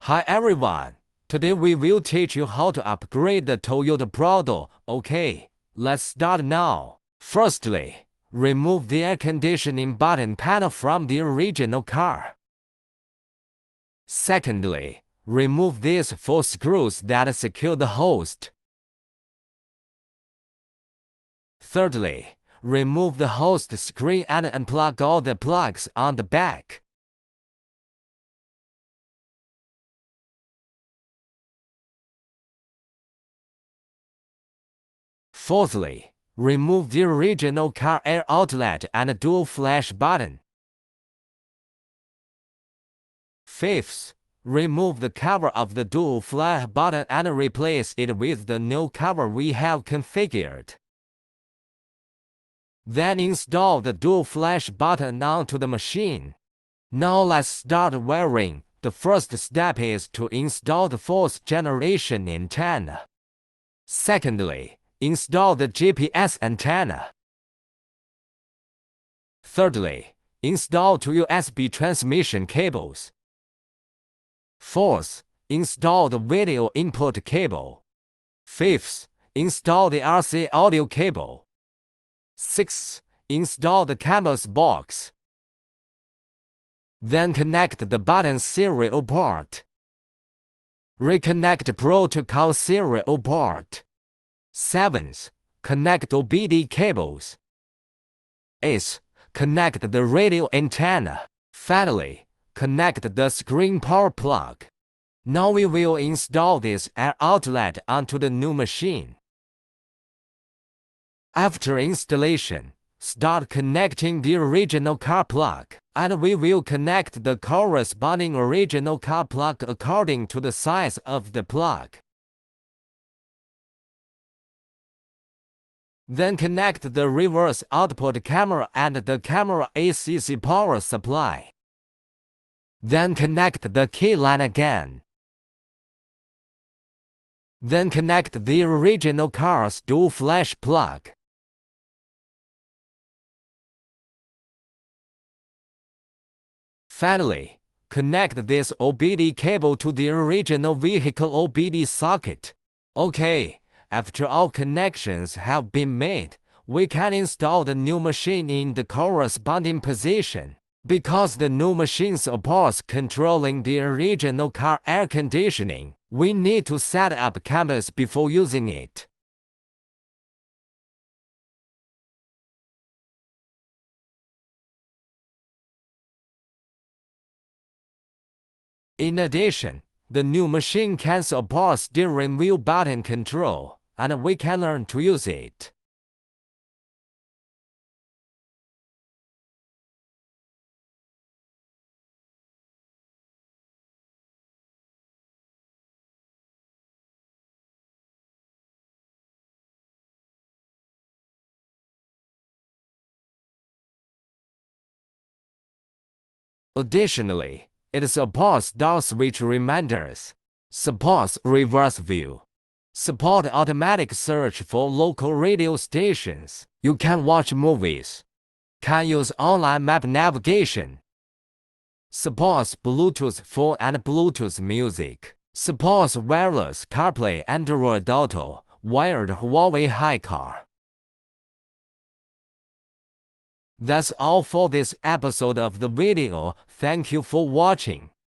Hi everyone, today we will teach you how to upgrade the Toyota Prado. Okay, let's start now. Firstly, remove the air conditioning button panel from the original car. Secondly, remove these 4 screws that secure the host. Thirdly, remove the host screen and unplug all the plugs on the back. Fourthly, remove the original car air outlet and dual flash button. Fifth, remove the cover of the dual flash button and replace it with the new cover we have configured. Then install the dual flash button onto the machine. Now let's start wiring. The first step is to install the 4th generation antenna. Secondly, install the GPS antenna. Thirdly, install 2 USB transmission cables. Fourth, install the video input cable. Fifth, install the RC audio cable. Sixth, install the Canbus box. Then connect the button serial port. Reconnect protocol serial port. 7th, connect OBD cables. 8th, connect the radio antenna. Finally, connect the screen power plug. Now we will install this air outlet onto the new machine. After installation, start connecting the original car plug, and we will connect the corresponding original car plug according to the size of the plug. Then connect the reverse output camera and the camera AC power supply. Then connect the key line again. Then connect the original car's dual flash plug. Finally, connect this OBD cable to the original vehicle OBD socket. Okay, after all connections have been made, we can install the new machine in the corresponding position. Because the new machine supports controlling the original car air conditioning, we need to set up Canbus before using it. In addition, the new machine can support steering wheel button control, and we can learn to use it. Additionally, it supports door switch reminders, supports reverse view, supports automatic search for local radio stations. You can watch movies, can use online map navigation, supports Bluetooth phone and Bluetooth music, supports wireless CarPlay Android Auto, wired Huawei HiCar. That's all for this episode of the video. Thank you for watching.